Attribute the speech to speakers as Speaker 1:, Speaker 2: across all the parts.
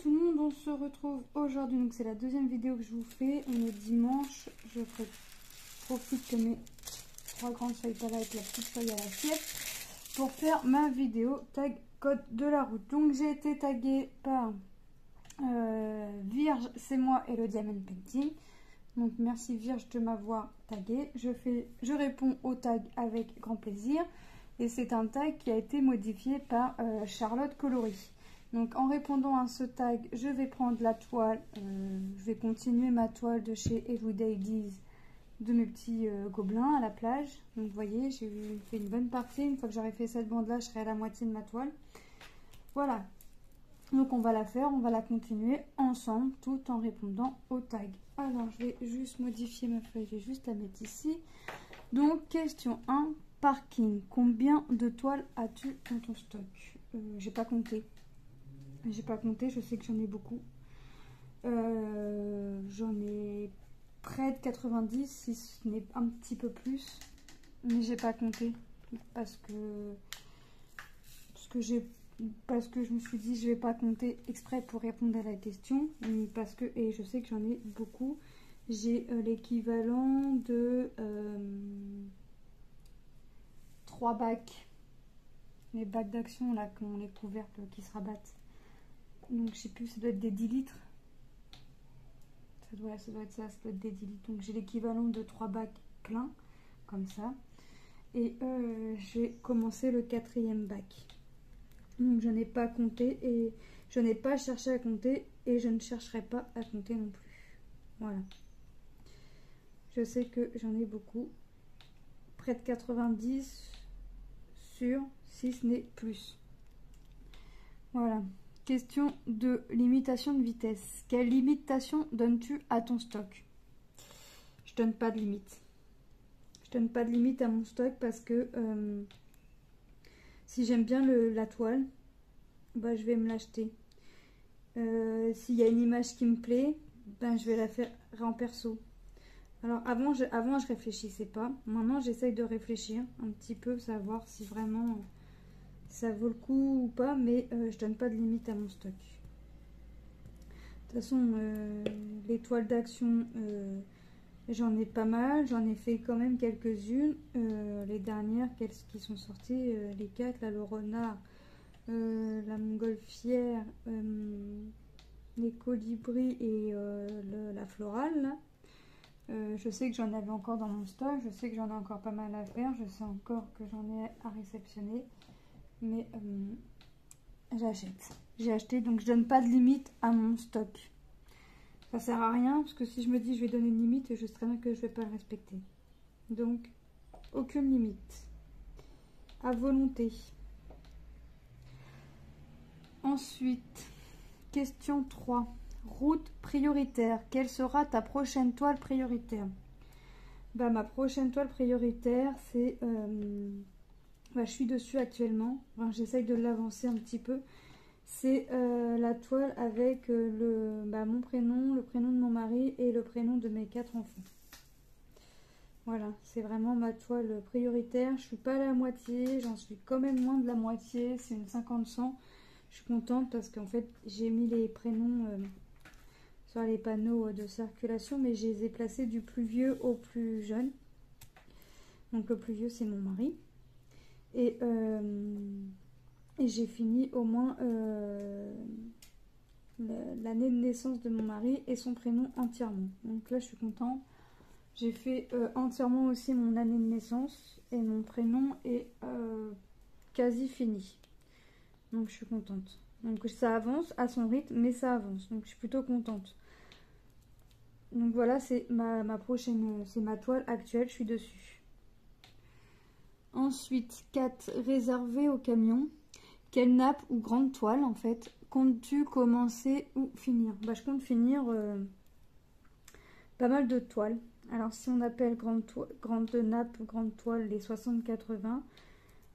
Speaker 1: tout le monde, on se retrouve aujourd'hui, donc c'est la deuxième vidéo que je vous fais, on est dimanche, je profite que mes 3 grandes feuilles pas là avec la petite feuille à l'assiette pour faire ma vidéo tag code de la route. Donc j'ai été taguée par Virge, c'est moi et le Diamond Painting, donc merci Virge de m'avoir tagué, je réponds au tag avec grand plaisir et c'est un tag qui a été modifié par Charlotte Coloris. Donc en répondant à ce tag, je vais prendre la toile, je vais continuer ma toile de chez Everyday Days de mes petits gobelins à la plage. Donc vous voyez, j'ai fait une bonne partie. Une fois que j'aurai fait cette bande là, je serai à la moitié de ma toile. Voilà. Donc on va la faire, on va la continuer ensemble tout en répondant au tag. Alors je vais juste modifier ma feuille, j'ai juste à mettre ici. Donc question 1, parking. Combien de toiles as-tu dans ton stock? J'ai pas compté. J'ai pas compté, je sais que j'en ai beaucoup. J'en ai près de 90, si ce n'est un petit peu plus. Mais j'ai pas compté. Parce que je me suis dit je vais pas compter exprès pour répondre à la question. Et je sais que j'en ai beaucoup. J'ai l'équivalent de 3 bacs. Les bacs d'action là, qui ont les couvercles qui se rabattent. Donc je sais plus, ça doit être des 10 litres. Ça doit être ça, ça doit être des 10 litres. Donc j'ai l'équivalent de 3 bacs pleins, comme ça. Et j'ai commencé le 4e bac. Donc je n'ai pas compté et je n'ai pas cherché à compter et je ne chercherai pas à compter non plus. Voilà. Je sais que j'en ai beaucoup. Près de 90 sur, si ce n'est plus. Voilà. Question de limitation de vitesse. Quelle limitation donnes-tu à ton stock? Je donne pas de limite. Je donne pas de limite à mon stock parce que si j'aime bien la toile, bah, je vais me l'acheter. S'il y a une image qui me plaît, ben, je vais la faire en perso. Alors avant je réfléchissais pas. Maintenant j'essaye de réfléchir un petit peu, savoir si vraiment ça vaut le coup ou pas, mais je donne pas de limite à mon stock. De toute façon, les toiles d'action, j'en ai pas mal, j'en ai fait quand même quelques-unes. Les dernières qui sont sorties, les 4, là, le renard, la montgolfière, les colibris et la florale, là. Je sais que j'en avais encore dans mon stock, je sais que j'en ai encore pas mal à faire, je sais encore que j'en ai à réceptionner. Mais j'achète. J'ai acheté, donc je donne pas de limite à mon stock. Ça sert à rien, parce que si je me dis je vais donner une limite, je sais très bien que je vais pas le respecter. Donc, aucune limite. À volonté. Ensuite, question 3. Route prioritaire. Quelle sera ta prochaine toile prioritaire? Bah, ma prochaine toile prioritaire, c'est... je suis dessus actuellement, enfin, j'essaye de l'avancer un petit peu. C'est la toile avec mon prénom, le prénom de mon mari et le prénom de mes 4 enfants. Voilà, c'est vraiment ma toile prioritaire. Je suis pas à la moitié, j'en suis quand même moins de la moitié, c'est une 50-100. Je suis contente parce qu'en fait j'ai mis les prénoms sur les panneaux de circulation, mais je les ai placés du plus vieux au plus jeune. Donc le plus vieux c'est mon mari. Et j'ai fini au moins l'année de naissance de mon mari et son prénom entièrement. Donc là, je suis contente. J'ai fait entièrement aussi mon année de naissance et mon prénom est quasi fini. Donc je suis contente. Donc ça avance à son rythme, mais ça avance. Donc je suis plutôt contente. Donc voilà, c'est ma prochaine, c'est ma toile actuelle, je suis dessus. Ensuite, 4, réservé au camion. Quelle nappe ou grande toile, en fait, comptes-tu commencer ou finir? Bah, je compte finir pas mal de toiles. Alors, si on appelle grande nappe ou grande toile les 60-80,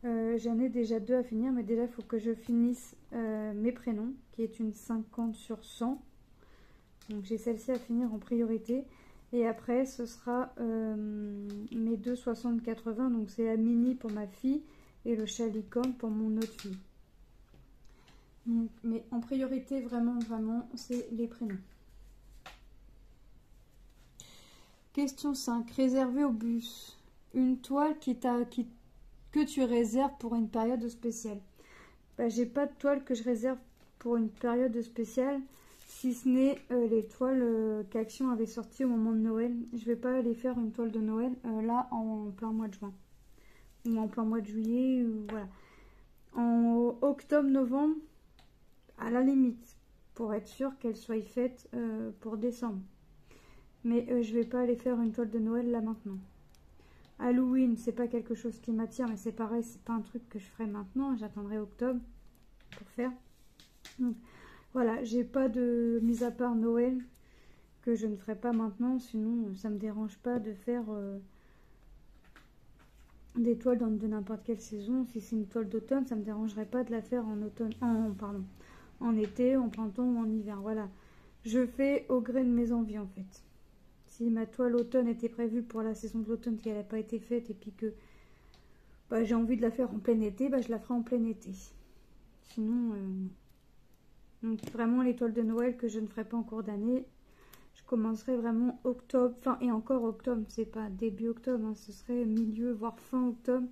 Speaker 1: j'en ai déjà 2 à finir, mais déjà, il faut que je finisse mes prénoms, qui est une 50/100. Donc, j'ai celle-ci à finir en priorité. Et après, ce sera mes 2 60-80. Donc, c'est la mini pour ma fille et le chalicorne pour mon autre fille. Donc, mais en priorité, vraiment, vraiment, c'est les prénoms. Question 5. Réservé au bus. Une toile que tu réserves pour une période spéciale. Bah, j'ai pas de toile que je réserve pour une période spéciale, si ce n'est les toiles qu'Action avait sorties au moment de Noël. Je vais pas aller faire une toile de Noël là en plein mois de juin. Ou en plein mois de juillet, ou voilà. En octobre-novembre, à la limite, pour être sûre qu'elle soit faite pour décembre. Mais je vais pas aller faire une toile de Noël là maintenant. Halloween, c'est pas quelque chose qui m'attire, mais c'est pareil, c'est pas un truc que je ferai maintenant. J'attendrai octobre pour faire. Donc voilà, j'ai pas de mise à part Noël que je ne ferai pas maintenant. Sinon, ça me dérange pas de faire des toiles de n'importe quelle saison. Si c'est une toile d'automne, ça me dérangerait pas de la faire en automne, en été, en printemps ou en hiver. Voilà, je fais au gré de mes envies en fait. Si ma toile automne était prévue pour la saison de l'automne, qu'elle n'a pas été faite, et puis que bah, j'ai envie de la faire en plein été, bah, je la ferai en plein été. Sinon, donc vraiment les toiles de Noël que je ne ferai pas en cours d'année, je commencerai vraiment octobre, enfin et encore octobre, c'est pas début octobre, hein, ce serait milieu, voire fin octobre,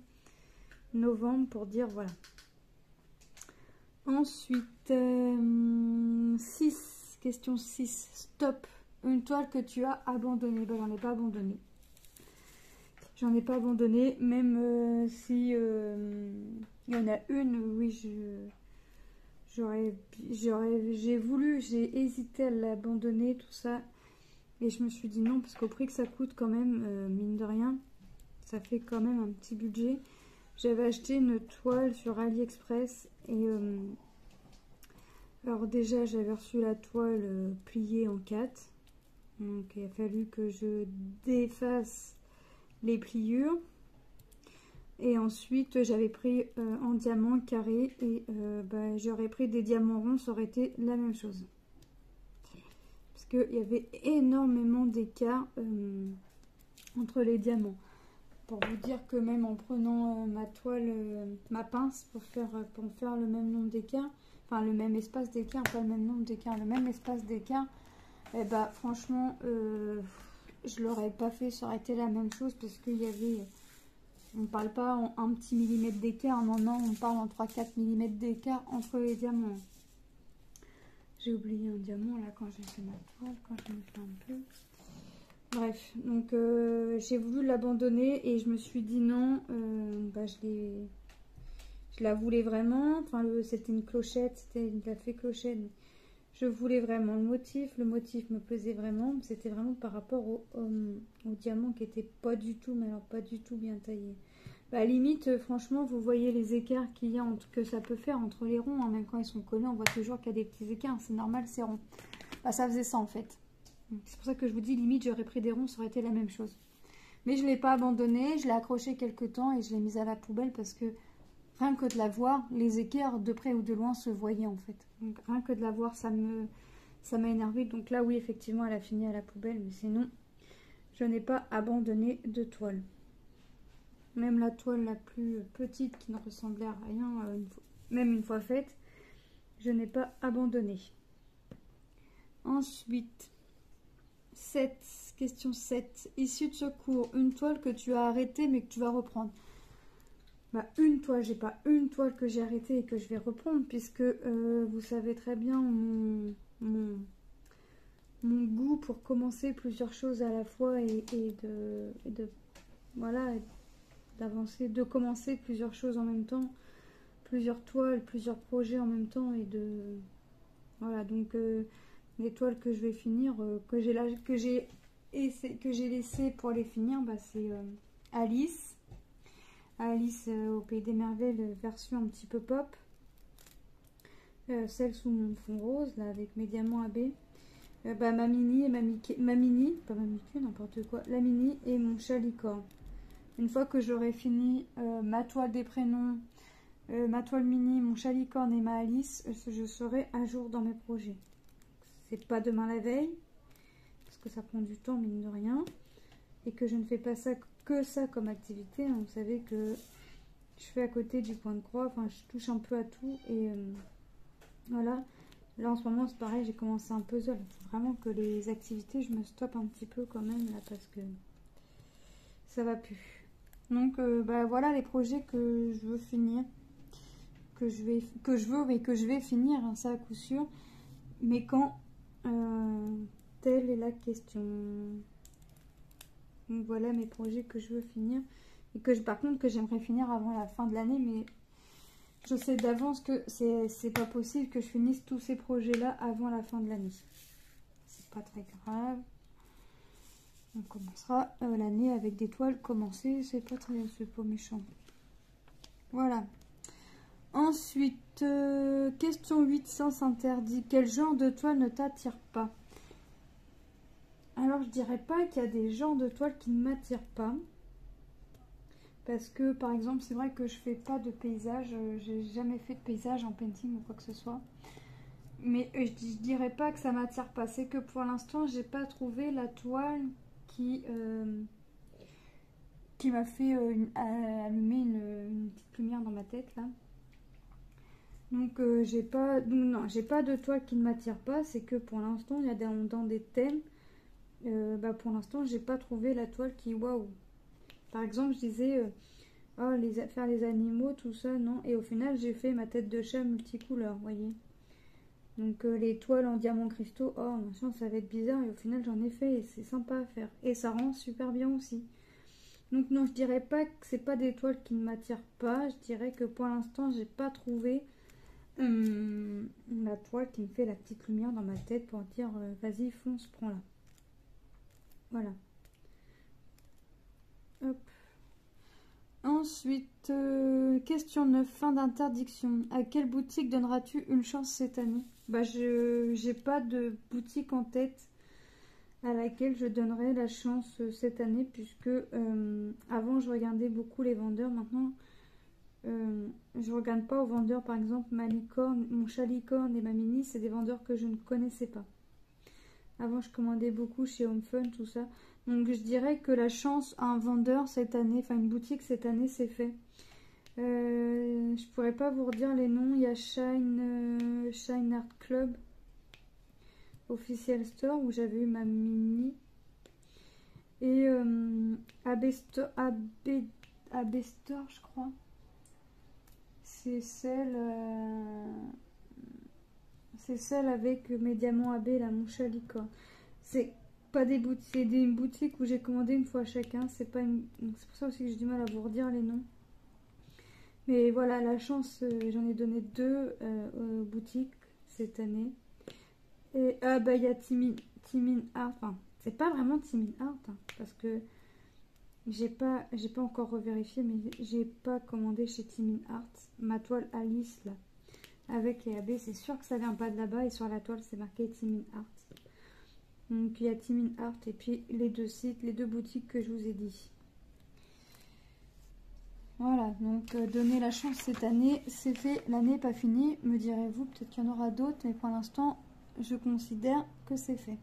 Speaker 1: novembre pour dire voilà. Ensuite, 6, question 6, stop. Une toile que tu as abandonnée. Ben, j'en ai pas abandonné. J'en ai pas abandonné, même si il y en a une, oui, j'ai hésité à l'abandonner, tout ça. Et je me suis dit non, parce qu'au prix que ça coûte quand même, mine de rien, ça fait quand même un petit budget. J'avais acheté une toile sur AliExpress et alors déjà j'avais reçu la toile pliée en 4. Donc il a fallu que je défasse les pliures. Et ensuite j'avais pris en diamant carré et bah, j'aurais pris des diamants ronds, ça aurait été la même chose. Parce qu'il y avait énormément d'écart entre les diamants. Pour vous dire que même en prenant ma toile, ma pince pour faire le même nombre d'écarts, enfin le même espace d'écart, pas le même nombre d'écarts, le même espace d'écart, et bah franchement je l'aurais pas fait, ça aurait été la même chose parce qu'il y avait, on parle pas en un petit millimètre d'écart, non, on parle en 3-4 mm d'écart entre les diamants. J'ai oublié un diamant là quand j'ai fait ma toile, quand je me fais un peu. Bref, donc j'ai voulu l'abandonner et je me suis dit non, bah, je la voulais vraiment. Enfin, c'était une clochette, c'était une café clochette. Je voulais vraiment le motif me plaisait vraiment. C'était vraiment par rapport au diamant qui était pas du tout, mais alors pas du tout bien taillé. Bah, à la limite, franchement, vous voyez les écarts qu'il y a que ça peut faire entre les ronds. Hein. Même quand ils sont collés, on voit toujours qu'il y a des petits écarts. C'est normal, c'est rond. Bah, ça faisait ça en fait. C'est pour ça que je vous dis, limite, j'aurais pris des ronds, ça aurait été la même chose. Mais je ne l'ai pas abandonné, je l'ai accroché quelques temps et je l'ai mise à la poubelle parce que rien que de la voir, les écarts de près ou de loin se voyaient en fait. Donc rien que de la voir, ça m'a énervé. Donc là, oui, effectivement, elle a fini à la poubelle. Mais sinon, je n'ai pas abandonné de toile. Même la toile la plus petite qui ne ressemblait à rien, même une fois faite, je n'ai pas abandonné. Ensuite... 7, question 7. Issue de secours, une toile que tu as arrêtée mais que tu vas reprendre. Bah, une toile, j'ai pas une toile que j'ai arrêtée et que je vais reprendre puisque vous savez très bien mon goût pour commencer plusieurs choses à la fois et de voilà, d'avancer, de commencer plusieurs choses en même temps, plusieurs toiles, plusieurs projets en même temps et de voilà donc les toiles que je vais finir, que j'ai laissé pour les finir, bah, c'est Alice au Pays des Merveilles, version un petit peu pop, celle sous mon fond rose là avec mes diamants AB, bah, ma mini et pas ma Mickey, n'importe quoi, la mini et mon chat licorne. Une fois que j'aurai fini ma toile des prénoms, ma toile mini, mon chat licorne et ma Alice, je serai à jour dans mes projets. C'est pas demain la veille, parce que ça prend du temps, mine de rien, et que je ne fais pas ça comme activité. Vous savez que je fais à côté du point de croix, enfin je touche un peu à tout, et Voilà. Là en ce moment c'est pareil, j'ai commencé un puzzle. Il faut vraiment que les activités, je me stoppe un petit peu quand même là parce que ça va plus. Donc bah, voilà les projets que je veux finir. Que je veux mais que je vais finir, hein, ça à coup sûr. Mais quand telle est la question. Donc voilà mes projets que je veux finir. Et que par contre que j'aimerais finir avant la fin de l'année, mais je sais d'avance que c'est pas possible que je finisse tous ces projets-là avant la fin de l'année. C'est pas très grave. On commencera l'année avec des toiles commencées, c'est pas méchant. Voilà. Ensuite, question 800 s'interdit. Quel genre de toile ne t'attire pas? Alors, je dirais pas qu'il y a des genres de toiles qui ne m'attirent pas. Parce que, par exemple, c'est vrai que je fais pas de paysage. J'ai jamais fait de paysage en painting ou quoi que ce soit. Mais je dirais pas que ça m'attire pas. C'est que pour l'instant, j'ai pas trouvé la toile qui m'a fait allumer une petite lumière dans ma tête, là. Donc j'ai pas de toile qui ne m'attire pas, c'est que pour l'instant il y a dans des thèmes, bah, pour l'instant j'ai pas trouvé la toile qui waouh. Par exemple je disais oh, faire les animaux tout ça non, et au final j'ai fait ma tête de chat multicouleur, vous voyez. Donc les toiles en diamants cristaux, oh machin ça va être bizarre, et au final j'en ai fait et c'est sympa à faire et ça rend super bien aussi. Donc non, je dirais pas que c'est pas des toiles qui ne m'attirent pas, je dirais que pour l'instant j'ai pas trouvé la toile qui me fait la petite lumière dans ma tête pour dire vas-y fonce, prends-la. Voilà. Hop. Ensuite, question 9, fin d'interdiction. À quelle boutique donneras-tu une chance cette année? Bah j'ai pas de boutique en tête à laquelle je donnerai la chance cette année, puisque avant je regardais beaucoup les vendeurs. Maintenant je regarde pas aux vendeurs. Par exemple ma licorne, mon chat licorne et ma mini, c'est des vendeurs que je ne connaissais pas. Avant je commandais beaucoup chez Home Fun, tout ça. Donc je dirais que la chance à un vendeur cette année, enfin une boutique cette année, c'est fait. Je pourrais pas vous redire les noms. Il y a Shine Art Club Official Store où j'avais eu ma mini. Et AB Store, je crois. C'est celle avec mes diamants AB, la mouche à licorne. C'est pas des boutiques, c'est une boutique où j'ai commandé une fois chacun. C'est pas une... C'est pour ça aussi que j'ai du mal à vous redire les noms. Mais voilà, la chance, j'en ai donné 2 boutiques cette année. Et bah il y a Timin Art. Enfin, c'est pas vraiment Timin Art hein, parce que j'ai pas encore revérifié, mais j'ai pas commandé chez Timin Art ma toile Alice là avec les AB. C'est sûr que ça vient pas de là-bas et sur la toile c'est marqué Timin Art. Donc il y a Timin Art et puis les 2 sites, les 2 boutiques que je vous ai dit. Voilà, donc donner la chance cette année, c'est fait. L'année n'est pas finie, me direz-vous, peut-être qu'il y en aura d'autres, mais pour l'instant, je considère que c'est fait.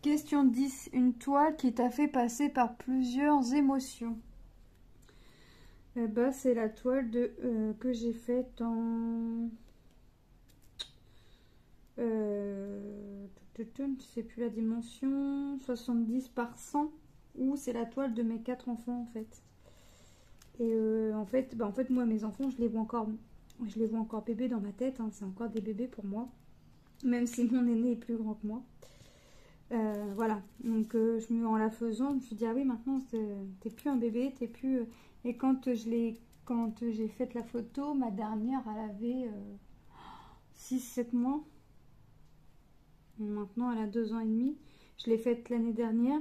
Speaker 1: Question 10. Une toile qui t'a fait passer par plusieurs émotions. Bah, c'est la toile que j'ai faite en... je ne sais plus la dimension, 70 par 100, ou c'est la toile de mes 4 enfants en fait. Et en fait, moi mes enfants, je les vois encore bébés dans ma tête, hein, c'est encore des bébés pour moi, même si mon aîné est plus grand que moi. Voilà, donc en la faisant, je me suis dit ah oui, maintenant t'es plus un bébé, t'es plus. Et quand j'ai fait la photo, ma dernière, elle avait 6-7 mois. Maintenant, elle a 2 ans et demi. Je l'ai faite l'année dernière.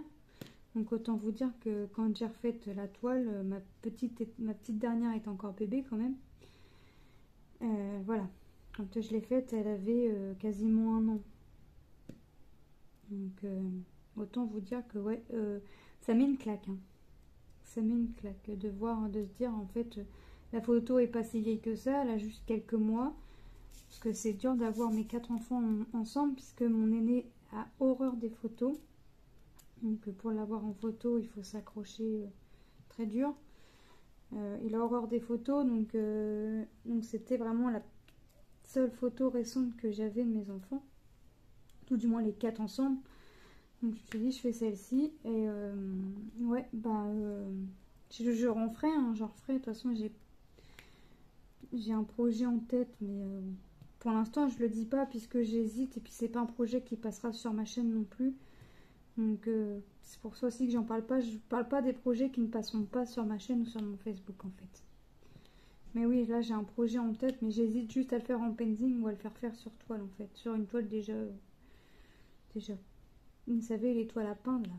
Speaker 1: Donc autant vous dire que quand j'ai refait la toile, ma petite dernière est encore bébé quand même. Voilà, quand je l'ai faite, elle avait quasiment 1 an. Donc autant vous dire que ouais, ça met une claque. Hein. Ça met une claque de se dire en fait la photo est pas si vieille que ça, elle a juste quelques mois. Parce que c'est dur d'avoir mes 4 enfants ensemble puisque mon aîné a horreur des photos. Donc pour l'avoir en photo, il faut s'accrocher très dur. Il a horreur des photos, donc c'était vraiment seule photo récente que j'avais de mes enfants, tout du moins les 4 ensemble. Donc je me suis dit, je fais celle-ci. Et ouais, bah, je referai, hein, j'en referai. De toute façon, j'ai un projet en tête, mais pour l'instant, je le dis pas puisque j'hésite. Et puis, c'est pas un projet qui passera sur ma chaîne non plus. Donc, c'est pour ça aussi que j'en parle pas. Je parle pas des projets qui ne passeront pas sur ma chaîne ou sur mon Facebook, en fait. Mais oui, là, j'ai un projet en tête, mais j'hésite juste à le faire en painting ou à le faire sur toile, en fait. Sur une toile déjà. Vous savez, les toiles à peindre, là.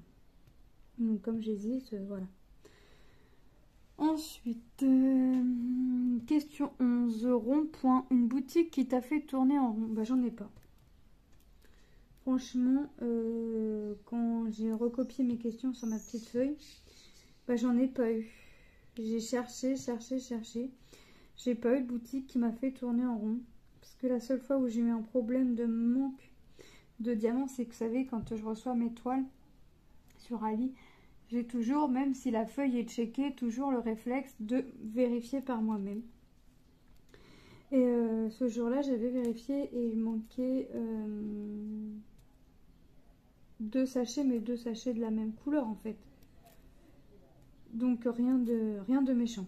Speaker 1: Donc, comme j'hésite, voilà. Ensuite, question 11. Rond-point. Une boutique qui t'a fait tourner en rond. Bah, j'en ai pas. Franchement, quand j'ai recopié mes questions sur ma petite feuille, bah, j'en ai pas eu. J'ai cherché. J'ai pas eu de boutique qui m'a fait tourner en rond. Parce que la seule fois où j'ai eu un problème de manque de diamants, c'est que vous savez, quand je reçois mes toiles sur Ali, j'ai toujours, même si la feuille est checkée, toujours le réflexe de vérifier par moi-même. Et ce jour-là, j'avais vérifié et il manquait 2 sachets, mais 2 sachets de la même couleur en fait. Donc rien de méchant.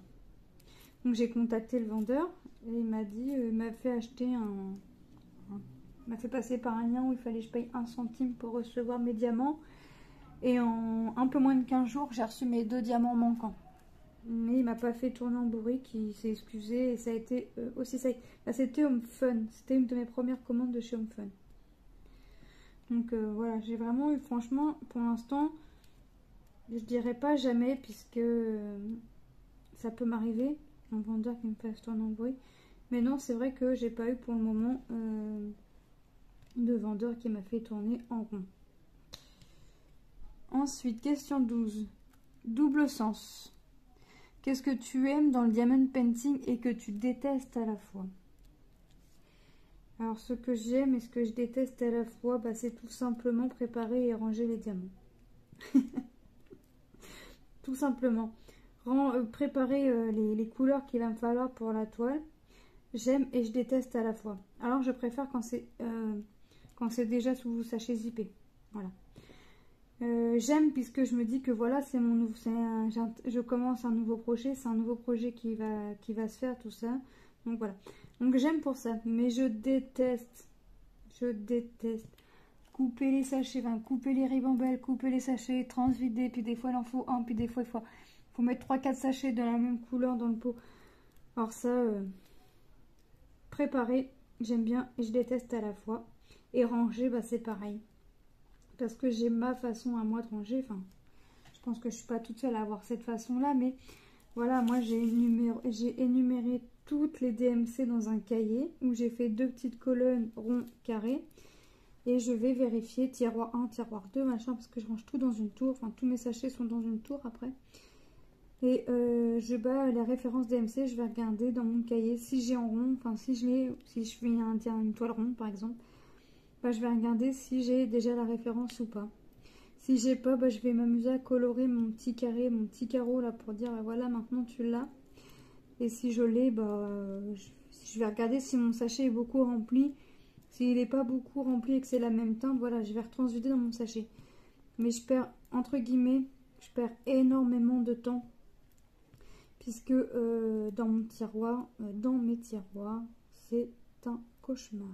Speaker 1: Donc j'ai contacté le vendeur et il m'a dit, il m'a fait acheter m'a fait passer par un lien où il fallait que je paye 1 centime pour recevoir mes diamants. Et en un peu moins de 15 jours, j'ai reçu mes 2 diamants manquants. Mais il m'a pas fait tourner en bourrique, il s'est excusé. Et ça a été aussi ça. Bah, c'était Home Fun. C'était une de mes premières commandes de chez Home Fun. Donc voilà, j'ai vraiment eu, franchement, pour l'instant, je dirais pas jamais, puisque ça peut m'arriver, un vendeur qui me fasse tourner en bourrique. Mais non, c'est vrai que j'ai pas eu pour le moment de vendeur qui m'a fait tourner en rond. Ensuite, question 12. Double sens. Qu'est-ce que tu aimes dans le diamond painting et que tu détestes à la fois? Alors, ce que j'aime et ce que je déteste à la fois, bah, c'est tout simplement préparer et ranger les diamants. Tout simplement. Préparer les couleurs qu'il va me falloir pour la toile. J'aime et je déteste à la fois. Alors, je préfère quand c'est déjà sous sachet zippé. Voilà. J'aime puisque je me dis que voilà, c'est mon nouveau, je commence un nouveau projet, c'est un nouveau projet qui va se faire, tout ça. Donc voilà. Donc j'aime pour ça, mais je déteste couper les sachets, enfin, couper les ribambelles, couper les sachets, transvider, puis des fois il en faut un, puis des fois il faut mettre 3-4 sachets de la même couleur dans le pot. Alors ça, préparer, j'aime bien et je déteste à la fois. Et ranger, bah c'est pareil. Parce que j'ai ma façon à moi de ranger. Enfin, je pense que je suis pas toute seule à avoir cette façon-là. Mais voilà, moi j'ai énuméré toutes les DMC dans un cahier où j'ai fait 2 petites colonnes ronds carrés. Et je vais vérifier tiroir 1, tiroir 2, machin, parce que je range tout dans une tour. Enfin, tous mes sachets sont dans une tour après. Et je bats la référence DMC, je vais regarder dans mon cahier si j'ai en rond. Enfin, si je fais une toile ronde par exemple. Bah, je vais regarder si j'ai déjà la référence ou pas. Si j'ai pas, bah, je vais m'amuser à colorer mon petit carré, mon petit carreau là pour dire voilà, maintenant tu l'as. Et si je l'ai, bah, je vais regarder si mon sachet est beaucoup rempli. S'il n'est pas beaucoup rempli et que c'est la même teinte, voilà, je vais retransvider dans mon sachet. Mais je perds, entre guillemets, je perds énormément de temps. Puisque dans mes tiroirs, c'est un cauchemar.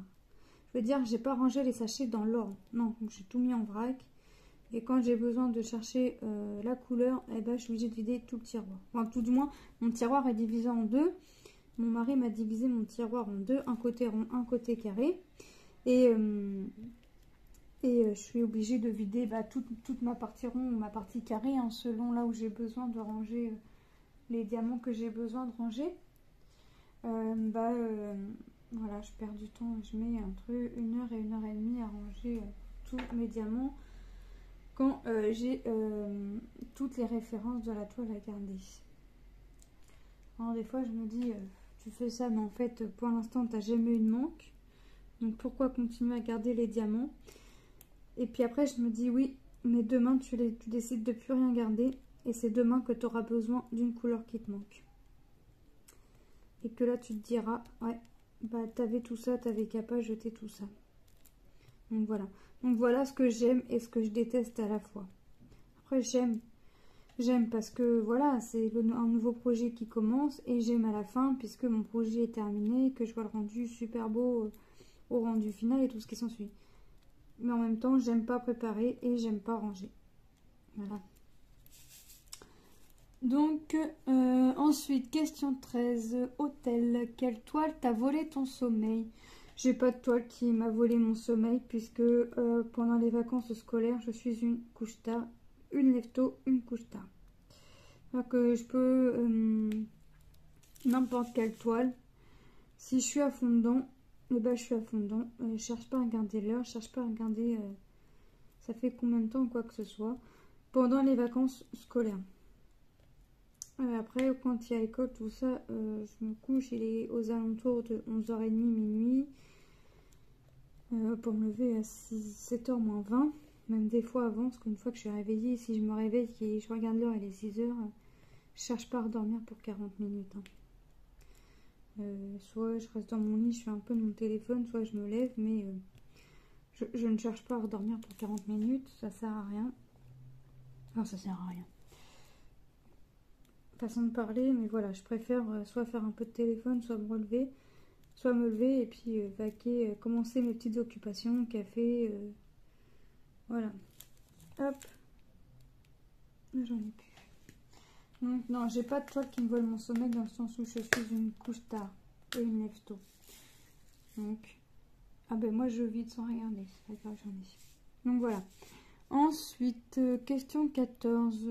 Speaker 1: Je veux dire, j'ai pas rangé les sachets dans l'ordre. Non, j'ai tout mis en vrac. Et quand j'ai besoin de chercher la couleur, eh ben, je suis obligée de vider tout le tiroir. Enfin, tout du moins, mon tiroir est divisé en 2. Mon mari m'a divisé mon tiroir en 2. Un côté rond, un côté carré. Et je suis obligée de vider bah, toute ma partie ronde ou ma partie carrée, hein, selon là où j'ai besoin de ranger les diamants que j'ai besoin de ranger. Voilà, je perds du temps. Je mets entre 1 heure et 1 heure et demie à ranger tous mes diamants quand j'ai toutes les références de la toile à garder. Alors des fois je me dis tu fais ça, mais en fait pour l'instant tu n'as jamais eu de manque, donc pourquoi continuer à garder les diamants? Et puis après je me dis oui, mais demain tu décides de plus rien garder et c'est demain que tu auras besoin d'une couleur qui te manque. Et que là tu te diras ouais, bah t'avais tout ça, t'avais qu'à pas jeter tout ça. Donc voilà. Donc voilà ce que j'aime et ce que je déteste à la fois. Après j'aime parce que voilà, c'est un nouveau projet qui commence et j'aime à la fin puisque mon projet est terminé, que je vois le rendu super beau au rendu final et tout ce qui s'ensuit. Mais en même temps, j'aime pas préparer et j'aime pas ranger. Voilà. Donc, ensuite, question 13. Hôtel. Quelle toile t'a volé ton sommeil? J'ai pas de toile qui m'a volé mon sommeil puisque pendant les vacances scolaires, je suis une couche-tard, une lève-tôt, une couche-tard. Donc, je peux n'importe quelle toile. Si je suis à fond dedans, eh ben, je suis à fond dedans. Je cherche pas à regarder l'heure, je cherche pas à regarder ça fait combien de temps, quoi que ce soit, pendant les vacances scolaires. Après, quand il y a école, tout ça, je me couche, il est aux alentours de 11h30, minuit, pour me lever à 7h moins 20, même des fois avant, parce qu'une fois que je suis réveillée, si je me réveille et je regarde l'heure, elle est 6h, je cherche pas à redormir pour 40 minutes. Hein. Soit je reste dans mon lit, je fais un peu de mon téléphone, soit je me lève, mais je ne cherche pas à redormir pour 40 minutes, ça sert à rien. Non, ça sert à rien. Façon de parler, mais voilà, je préfère soit faire un peu de téléphone, soit me lever et puis vaquer, commencer mes petites occupations, café, voilà. Hop, j'en ai plus. Donc non, j'ai pas de toile qui me vole mon sommeil dans le sens où je suis une couche tard et une lève tôt. Donc, ah ben moi je vide sans regarder, c'est pas grave, j'en ai. Donc voilà. Ensuite, question 14.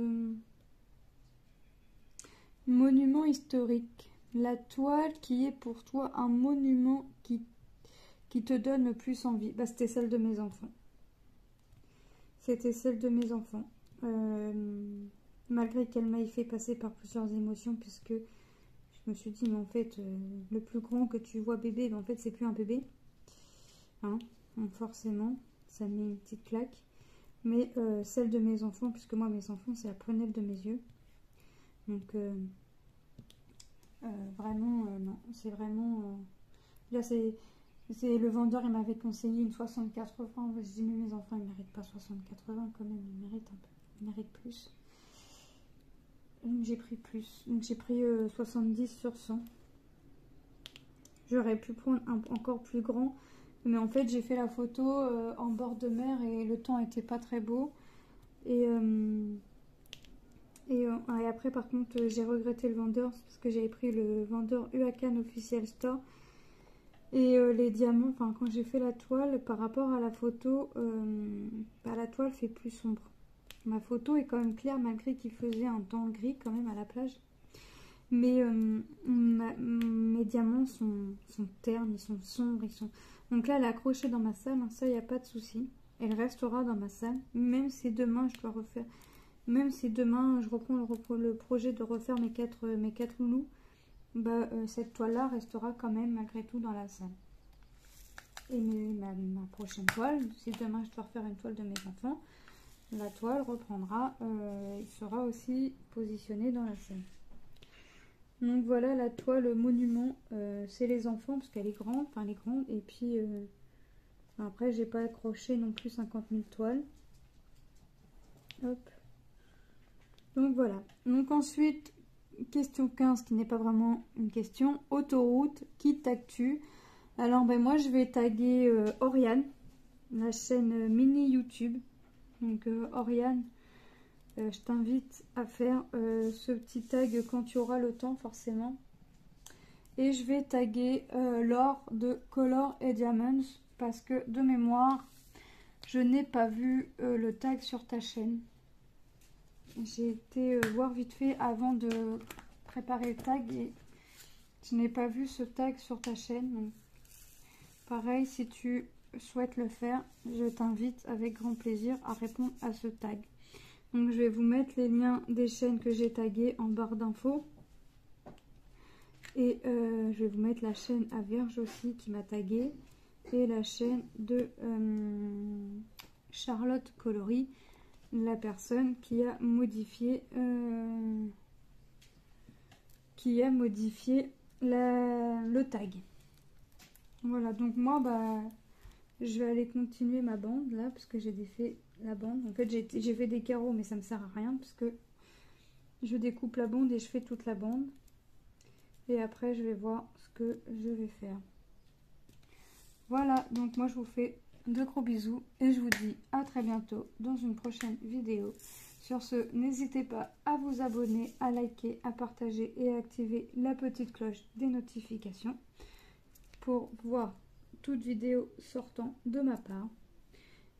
Speaker 1: Monument historique. La toile qui est pour toi un monument qui te donne le plus envie. Bah, c'était celle de mes enfants. C'était celle de mes enfants. Malgré qu'elle m'ait fait passer par plusieurs émotions, puisque je me suis dit, mais en fait, le plus grand que tu vois bébé, ben, en fait, c'est plus un bébé. Hein, donc forcément, ça met une petite claque. Mais celle de mes enfants, puisque moi, mes enfants, c'est la prunelle de mes yeux. Donc, vraiment, non, c'est vraiment... là, c'est le vendeur, il m'avait conseillé une 60-80. Je dis, mais mes enfants, ils ne méritent pas 60-80 quand même, ils méritent un peu, ils méritent plus. Donc, j'ai pris plus. Donc, j'ai pris 70/100. J'aurais pu prendre encore plus grand. Mais en fait, j'ai fait la photo en bord de mer et le temps était pas très beau. Et après, par contre, j'ai regretté le vendeur parce que j'avais pris le vendeur Huacan Official Store. Et les diamants, enfin, quand j'ai fait la toile, par rapport à la photo, bah, la toile fait plus sombre. Ma photo est quand même claire malgré qu'il faisait un temps gris quand même à la plage. Mais mes diamants sont ternes, ils sont sombres, ils sont... Donc là, elle est accrochée dans ma salle, hein, ça, il n'y a pas de souci. Elle restera dans ma salle, même si demain, je dois refaire... Même si demain, je reprends le projet de refaire mes quatre loulous, bah, cette toile-là restera quand même malgré tout dans la salle. Et ma prochaine toile, si demain, je dois refaire une toile de mes enfants, la toile reprendra, il sera aussi positionné dans la salle. Donc voilà la toile monument, c'est les enfants parce qu'elle est grande, enfin elle est grande et puis après j'ai pas accroché non plus 50 000 toiles. Hop. Donc voilà. Donc ensuite, question 15 qui n'est pas vraiment une question. Autoroute, qui tag-tu? Alors ben moi je vais taguer Oriane, la chaîne mini YouTube. Donc Oriane, je t'invite à faire ce petit tag quand tu auras le temps forcément. Et je vais taguer Laure de Color & Diamonds parce que de mémoire, je n'ai pas vu le tag sur ta chaîne. J'ai été voir vite fait avant de préparer le tag et je n'ai pas vu ce tag sur ta chaîne. Donc, pareil, si tu souhaites le faire, je t'invite avec grand plaisir à répondre à ce tag. Donc je vais vous mettre les liens des chaînes que j'ai taguées en barre d'infos. Et je vais vous mettre la chaîne à Vierge aussi qui m'a tagué. Et la chaîne de Charlotte Coloris, la personne qui a modifié le tag. Voilà, donc moi, bah, je vais aller continuer ma bande là, parce que j'ai défait la bande. En fait, j'ai fait des carreaux, mais ça me sert à rien, parce que je découpe la bande et je fais toute la bande. Et après, je vais voir ce que je vais faire. Voilà, donc moi, je vous fais de gros bisous et je vous dis à très bientôt dans une prochaine vidéo. Sur ce, n'hésitez pas à vous abonner, à liker, à partager et à activer la petite cloche des notifications pour voir toute vidéo sortant de ma part.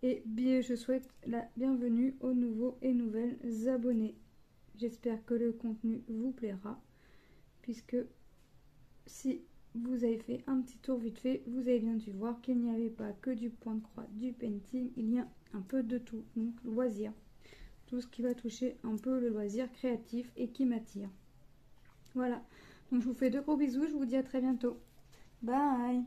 Speaker 1: Et bien, je souhaite la bienvenue aux nouveaux et nouvelles abonnés. J'espère que le contenu vous plaira, puisque si vous avez fait un petit tour vite fait, vous avez bien dû voir qu'il n'y avait pas que du point de croix, du painting, il y a un peu de tout, donc loisir. Tout ce qui va toucher un peu le loisir créatif et qui m'attire. Voilà, donc je vous fais de gros bisous, je vous dis à très bientôt. Bye.